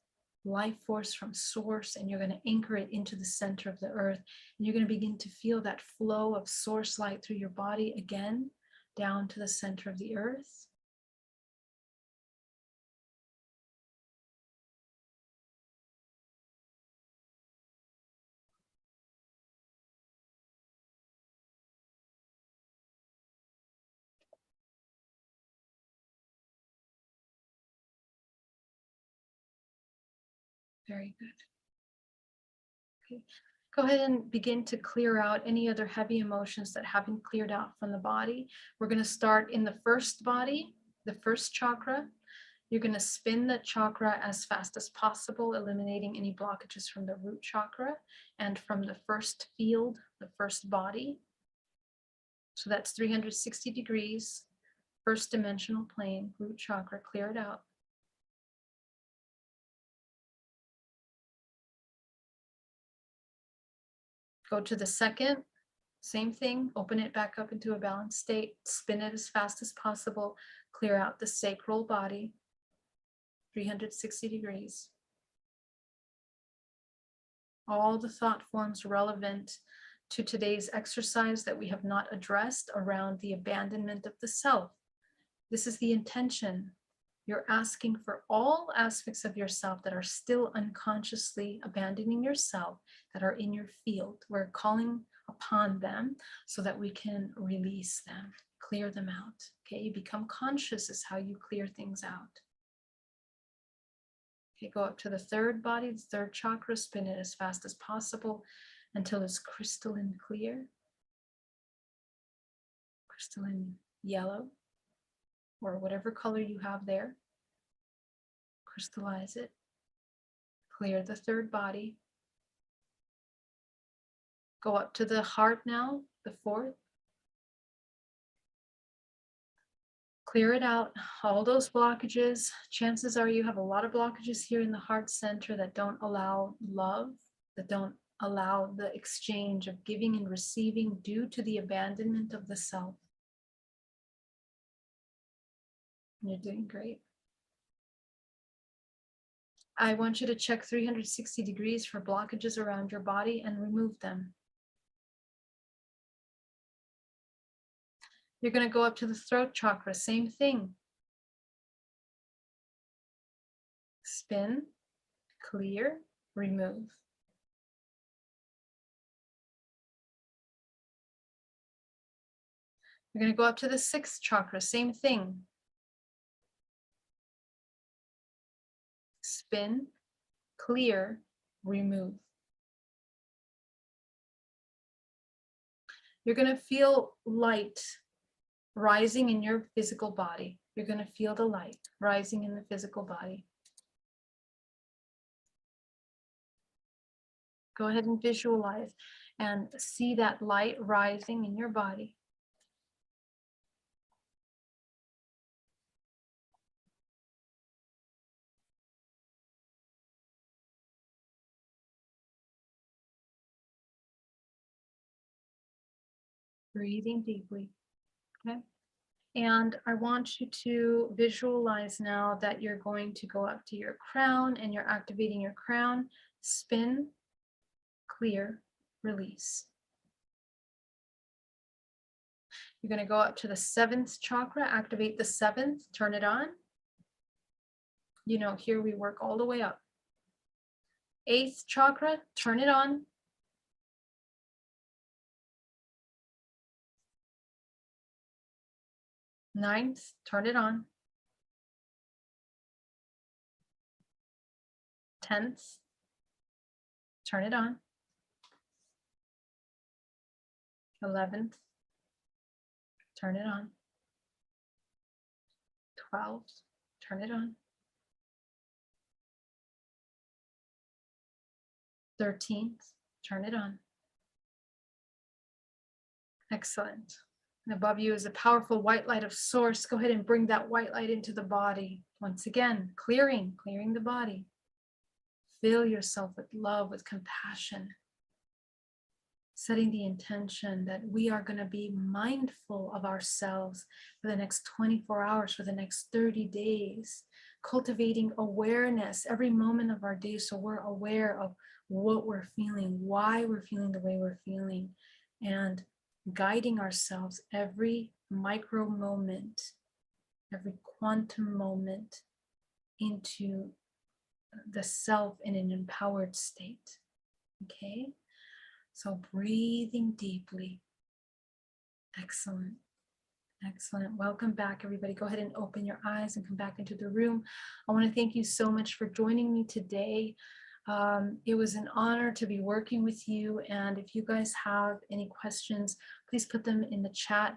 life force from source, and you're going to anchor it into the center of the earth. And you're going to begin to feel that flow of source light through your body again, down to the center of the earth. Very good. Okay. Go ahead and begin to clear out any other heavy emotions that haven't cleared out from the body. We're going to start in the first body, the first chakra. You're going to spin the chakra as fast as possible, eliminating any blockages from the root chakra and from the first field, the first body. So that's 360 degrees, first dimensional plane, root chakra, clear it out. Go to the second, same thing, open it back up into a balanced state, spin it as fast as possible, clear out the sacral body, 360 degrees. All the thought forms relevant to today's exercise that we have not addressed around the abandonment of the self. This is the intention. You're asking for all aspects of yourself that are still unconsciously abandoning yourself, that are in your field. We're calling upon them so that we can release them, clear them out. Okay, you become conscious is how you clear things out. Okay, go up to the third body, the third chakra, spin it as fast as possible. until it's crystalline clear, crystalline yellow, or whatever color you have there. Crystallize it. Clear the third body. Go up to the heart now, the fourth. Clear it out, all those blockages. Chances are you have a lot of blockages here in the heart center that don't allow love, that don't allow the exchange of giving and receiving due to the abandonment of the self. You're doing great. I want you to check 360 degrees for blockages around your body and remove them. You're going to go up to the throat chakra, same thing. Spin, clear, remove. You're going to go up to the sixth chakra, same thing. Spin, clear, remove. You're going to feel light rising in your physical body. You're going to feel the light rising in the physical body. Go ahead and visualize and see that light rising in your body. Breathing deeply. Okay. And I want you to visualize now that you're going to go up to your crown and you're activating your crown. Spin, clear, release. You're going to go up to the seventh chakra, activate the seventh, turn it on. You know, here we work all the way up. Eighth chakra, turn it on. Ninth, turn it on. 10th, turn it on. 11th, turn it on. 12th, turn it on. 13th, turn it on. Excellent. And above you is a powerful white light of source. Go ahead and bring that white light into the body. Once again, clearing the body. Fill yourself with love, with compassion. Setting the intention that we are going to be mindful of ourselves for the next 24 hours, for the next 30 days. Cultivating awareness every moment of our day so we're aware of what we're feeling, why we're feeling the way we're feeling, and guiding ourselves every micro moment, every quantum moment into the self in an empowered state. Okay, so breathing deeply. Excellent. Excellent. Welcome back, everybody. Go ahead and open your eyes and come back into the room. I want to thank you so much for joining me today. It was an honor to be working with you. And if you guys have any questions, please put them in the chat.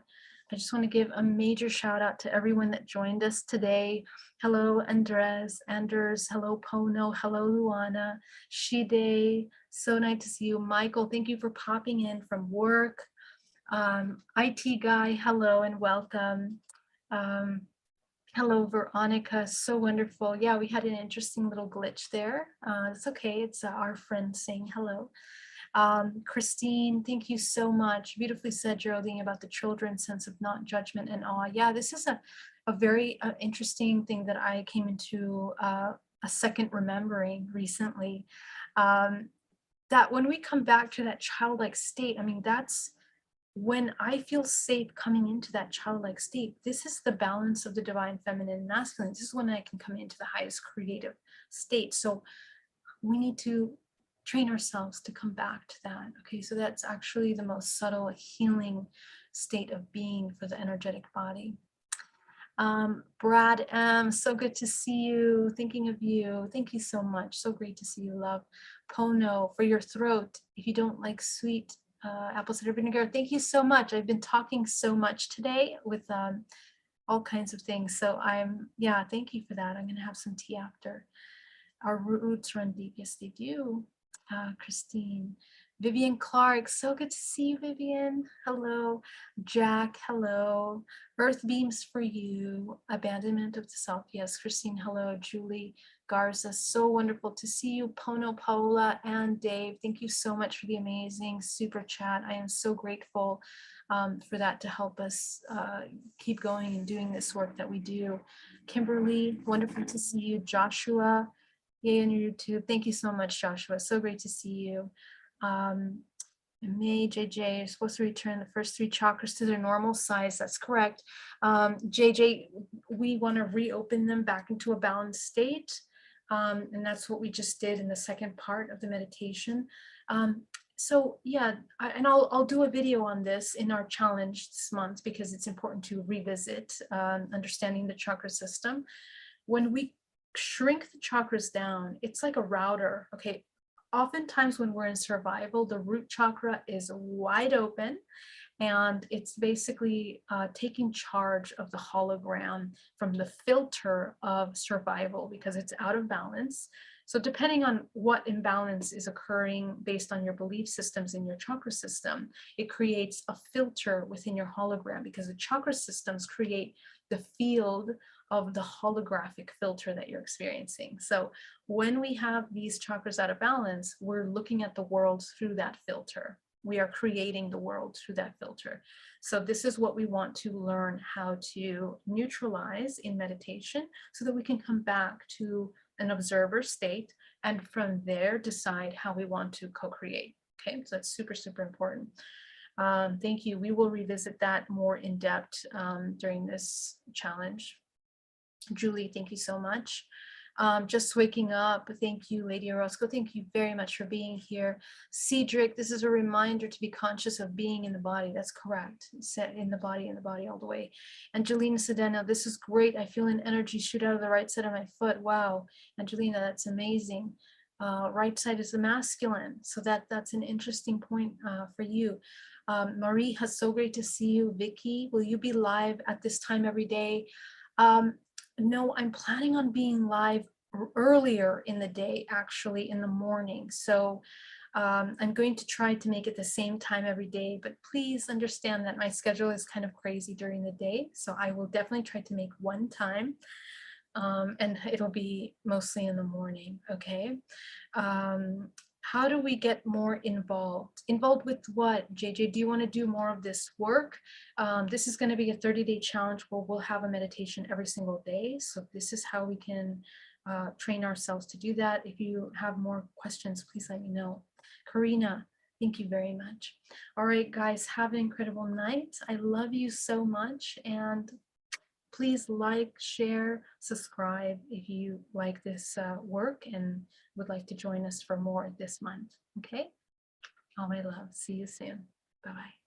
I just want to give a major shout out to everyone that joined us today. Hello, Anders. Hello, Pono. Hello, Luana. Shide. So nice to see you. Michael, thank you for popping in from work. IT guy, hello and welcome. Hello, Veronica, so wonderful. Yeah, we had an interesting little glitch there. It's okay, it's our friend saying hello. Christine, thank you so much. Beautifully said, Geraldine, about the children's sense of non-judgment and awe. Yeah, this is a very interesting thing that I came into a second remembering recently. That when we come back to that childlike state, I mean, that's when I feel safe coming into that childlike state. This is the balance of the divine feminine and masculine. This is when I can come into the highest creative state. So we need to train ourselves to come back to that. Okay, so that's actually the most subtle healing state of being for the energetic body. Brad M, so good to see you. Thinking of you. Thank you so much. So great to see you, love. Pono, for your throat, if you don't like sweet apple cider vinegar, thank you so much. I've been talking so much today with all kinds of things. So yeah, thank you for that. I'm going to have some tea after. Our roots run deep. Yes, they do. Christine. Vivian Clark, so good to see you, Vivian. Hello. Jack, hello. Earth beams for you. Abandonment of the self. Yes, Christine, hello. Julie Garza, so wonderful to see you. Pono, Paola, and Dave, thank you so much for the amazing super chat. I am so grateful for that to help us keep going and doing this work that we do. Kimberly, wonderful to see you. Joshua, yay on your YouTube. Thank you so much, Joshua. So great to see you. May, JJ, you're supposed to return the first 3 chakras to their normal size. That's correct. JJ, we want to reopen them back into a balanced state. And that's what we just did in the second part of the meditation. So yeah, I'll do a video on this in our challenge this month because it's important to revisit understanding the chakra system. When we shrink the chakras down, it's like a router. Okay, oftentimes when we're in survival, the root chakra is wide open and it's basically taking charge of the hologram from the filter of survival because it's out of balance. So depending on what imbalance is occurring based on your belief systems in your chakra system, it creates a filter within your hologram because the chakra systems create the field of the holographic filter that you're experiencing. So when we have these chakras out of balance, we're looking at the world through that filter. We are creating the world through that filter. So this is what we want to learn how to neutralize in meditation so that we can come back to an observer state and from there decide how we want to co-create. Okay, so that's super, super important. Thank you. We will revisit that more in depth during this challenge. Julie, thank you so much. Just waking up. Thank you, Lady Orozco. Thank you very much for being here. Cedric, this is a reminder to be conscious of being in the body. That's correct. Set in the body all the way. Angelina Sedeno, this is great. I feel an energy shoot out of the right side of my foot. Wow. Angelina, that's amazing. Right side is the masculine. So that's an interesting point for you. Marie, so great to see you. Vicky, will you be live at this time every day? No, I'm planning on being live earlier in the day, actually in the morning. So I'm going to try to make it the same time every day, but please understand that my schedule is kind of crazy during the day. So I will definitely try to make one time and it'll be mostly in the morning, okay? How do we get more involved? Involved with what? JJ, do you want to do more of this work? This is going to be a 30-day challenge where we'll have a meditation every single day. So this is how we can train ourselves to do that. If you have more questions, please let me know. Karina, thank you very much. All right, guys, have an incredible night. I love you so much. And please like, share, subscribe if you like this work and would like to join us for more this month. Okay? All my love. See you soon. Bye-bye.